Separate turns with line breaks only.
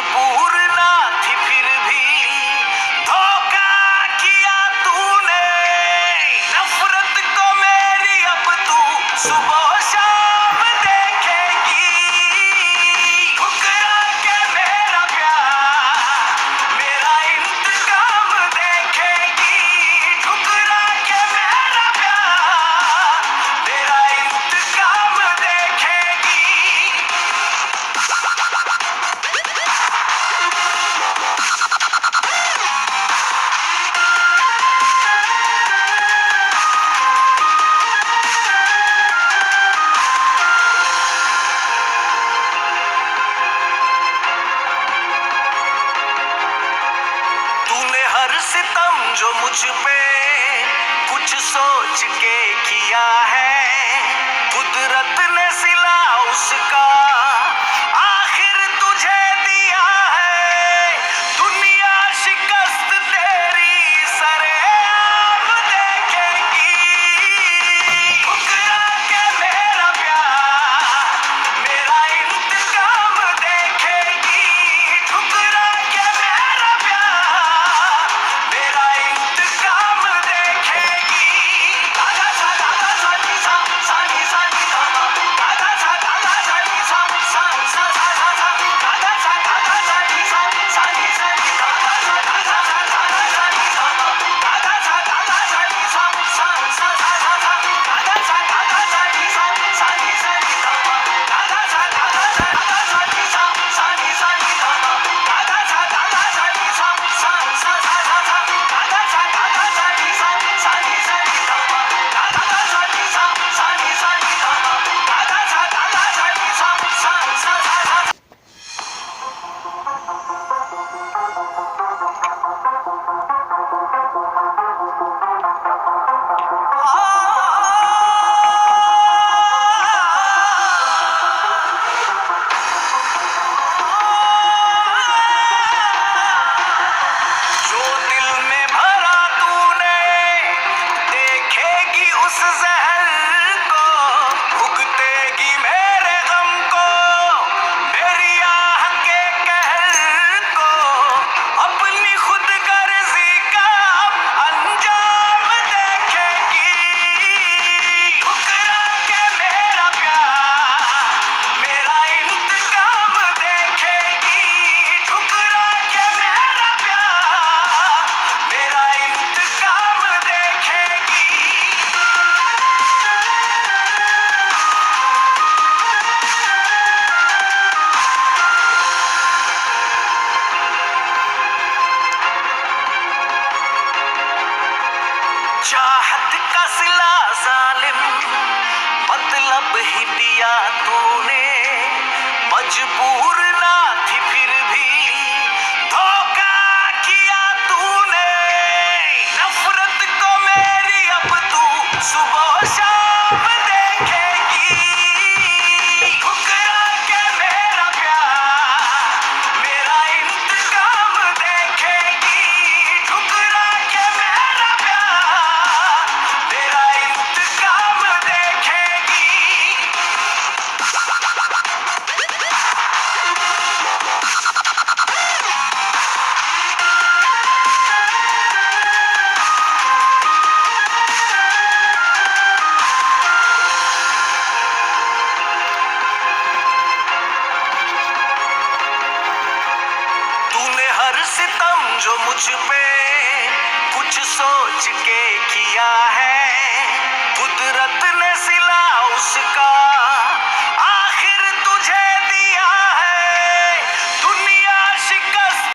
मजबूर ना थी फिर भी धोखा किया तूने। नफरत को मेरी अब तू सुबह शाम देखेगी। ठुकरा के मेरा प्यार मेरा इंतकाम देखेगी। ठुकरा के मेरा प्यार मेरा इंतकाम देखेगी। तूने हर सितम जो मुझ पे कुछ सोच के किया है, कुदरत ने सिला उसका आखिर तुझे दिया है। दुनिया शिकस्त तेरी सरेआम देखेगी। ठुकरा के मेरा प्यार मेरा इंतकाम देखेगी। ठुकरा के मेरा प्यार मेरा इंतकाम देखेगी। दादा सा दादा सा नी सा सा नी सा नी सा मा। दादा सा दादा सा नी सा सा सा सा सा सा। दादा सा दादा सा नी सा सा नी सा नी। दादा सा दादा सा दादा सा नी सा मा। दादा सा दादा सा नी सा सा सा सा सा सा। दादा सा दादा सा नी सा सा नी सा नी सा मा। दादा सा दादा सा दादा सा नी सा सा नी सा नी सा मा। दादा सा दादा सा नी सा सा सा सा सा सा। दादा सा दादा सा नी सा सा नी सा नी सा मा। दादा सा नी सा सा नी सा नी सा मा। दादा सा दादा सा नी सा सा सा सा सा। जो दिल में भरा तूने देखेगी उस जहर को। भुगतेगी मेरे गम को मेरी आह के कहर को। अपनी खुदगर्जी का अब अंजाम देखेगी। ठुकरा के मेरा प्यार मेरा इंतकाम देखेगी। ठुकरा के मेरा प्यार मेरा इंतकाम देखेगी। चाहत का सिला जालिम मतलब ही दिया तूने। मजबूर ना थी फिर भी धोखा किया तूने। नफरत को मेरी अब तू सुबह शाम देखेगी। ठुकरा के मेरा प्यार मेरा इंतकाम देखेगी। ठुकरा के मेरा प्यार मेरा इंतकाम देखेगी। तूने हर सितम जो मुझ पे कुछ सोच के किया है, कुदरत ने सिला उसका